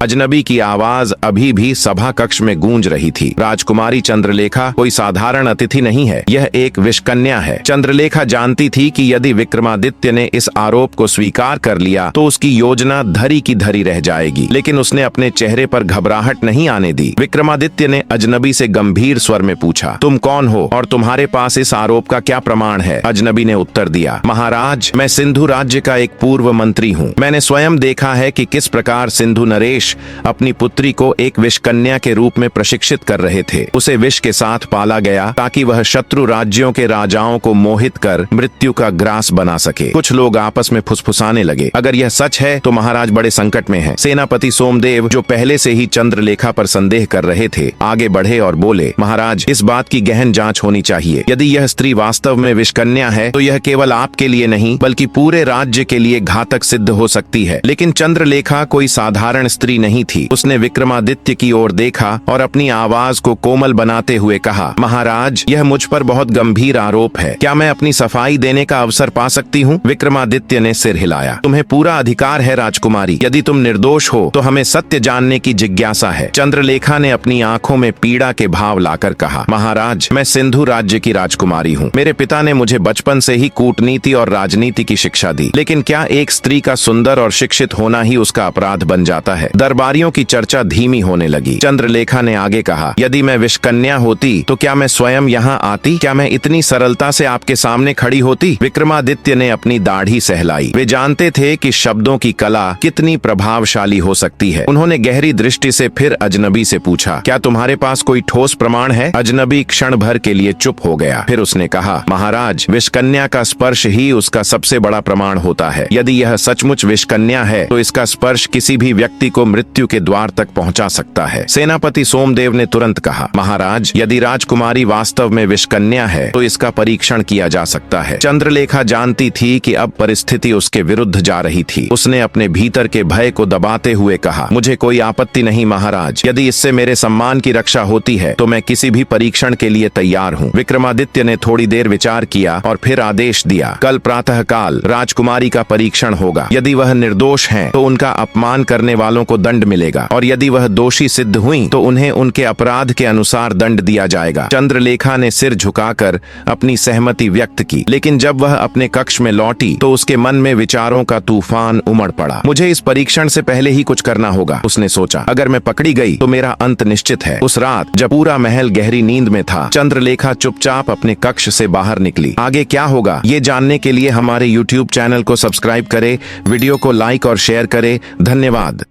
अजनबी की आवाज अभी भी सभा कक्ष में गूंज रही थी। राजकुमारी चंद्रलेखा कोई साधारण अतिथि नहीं है, यह एक विषकन्या है। चंद्रलेखा जानती थी कि यदि विक्रमादित्य ने इस आरोप को स्वीकार कर लिया तो उसकी योजना धरी की धरी रह जाएगी, लेकिन उसने अपने चेहरे पर घबराहट नहीं आने दी। विक्रमादित्य ने अजनबी से गंभीर स्वर में पूछा, तुम कौन हो और तुम्हारे पास इस आरोप का क्या प्रमाण है? अजनबी ने उत्तर दिया, महाराज, मैं सिंधु राज्य का एक पूर्व मंत्री हूँ। मैंने स्वयं देखा है कि किस प्रकार सिंधु नरेश अपनी पुत्री को एक विषकन्या के रूप में प्रशिक्षित कर रहे थे। उसे विष के साथ पाला गया ताकि वह शत्रु राज्यों के राजाओं को मोहित कर मृत्यु का ग्रास बना सके। कुछ लोग आपस में फुसफुसाने लगे, अगर यह सच है तो महाराज बड़े संकट में हैं। सेनापति सोमदेव, जो पहले से ही चंद्रलेखा पर संदेह कर रहे थे, आगे बढ़े और बोले, महाराज, इस बात की गहन जांच होनी चाहिए। यदि यह स्त्री वास्तव में विषकन्या है तो यह केवल आपके लिए नहीं बल्कि पूरे राज्य के लिए घातक सिद्ध हो सकती है। लेकिन चंद्रलेखा कोई साधारण स्त्री नहीं थी। उसने विक्रमादित्य की ओर देखा और अपनी आवाज को कोमल बनाते हुए कहा, महाराज, यह मुझ पर बहुत गंभीर आरोप है। क्या मैं अपनी सफाई देने का अवसर पा सकती हूँ? विक्रमादित्य ने सिर हिलाया। तुम्हें पूरा अधिकार है राजकुमारी। यदि तुम निर्दोष हो तो हमें सत्य जानने की जिज्ञासा है। चंद्रलेखा ने अपनी आंखों में पीड़ा के भाव लाकर कहा, महाराज, मैं सिंधु राज्य की राजकुमारी हूँ। मेरे पिता ने मुझे बचपन से ही कूटनीति और राजनीति की शिक्षा दी। लेकिन क्या एक स्त्री का सुंदर और शिक्षित होना ही उसका अपराध बन जाता है? दरबारियों की चर्चा धीमी होने लगी। चंद्रलेखा ने आगे कहा, यदि मैं विषकन्या होती तो क्या मैं स्वयं यहाँ आती? क्या मैं इतनी सरलता से आपके सामने खड़ी होती? विक्रमादित्य ने अपनी दाढ़ी सहलाई। वे जानते थे कि शब्दों की कला कितनी प्रभावशाली हो सकती है। उन्होंने गहरी दृष्टि से फिर अजनबी से पूछा, क्या तुम्हारे पास कोई ठोस प्रमाण है? अजनबी क्षण भर के लिए चुप हो गया। फिर उसने कहा, महाराज, विषकन्या का स्पर्श ही उसका सबसे बड़ा प्रमाण होता है। यदि यह सचमुच विषकन्या है तो इसका स्पर्श किसी भी व्यक्ति को मृत्यु के द्वार तक पहुंचा सकता है। सेनापति सोमदेव ने तुरंत कहा, महाराज, यदि राजकुमारी वास्तव में विषकन्या है तो इसका परीक्षण किया जा सकता है। चंद्रलेखा जानती थी कि अब परिस्थिति उसके विरुद्ध जा रही थी। उसने अपने भीतर के भय को दबाते हुए कहा, मुझे कोई आपत्ति नहीं महाराज। यदि इससे मेरे सम्मान की रक्षा होती है तो मैं किसी भी परीक्षण के लिए तैयार हूँ। विक्रमादित्य ने थोड़ी देर विचार किया और फिर आदेश दिया, कल प्रातःकाल राजकुमारी का परीक्षण होगा। यदि वह निर्दोष है तो उनका अपमान करने वालों को दंड मिलेगा और यदि वह दोषी सिद्ध हुई तो उन्हें उनके अपराध के अनुसार दंड दिया जाएगा। चंद्रलेखा ने सिर झुकाकर अपनी सहमति व्यक्त की, लेकिन जब वह अपने कक्ष में लौटी तो उसके मन में विचारों का तूफान उमड़ पड़ा। मुझे इस परीक्षण से पहले ही कुछ करना होगा, उसने सोचा। अगर मैं पकड़ी गई तो मेरा अंत निश्चित है। उस रात जब पूरा महल गहरी नींद में था, चंद्रलेखा चुपचाप अपने कक्ष से बाहर निकली। आगे क्या होगा ये जानने के लिए हमारे YouTube चैनल को सब्सक्राइब करें, वीडियो को लाइक और शेयर करें। धन्यवाद।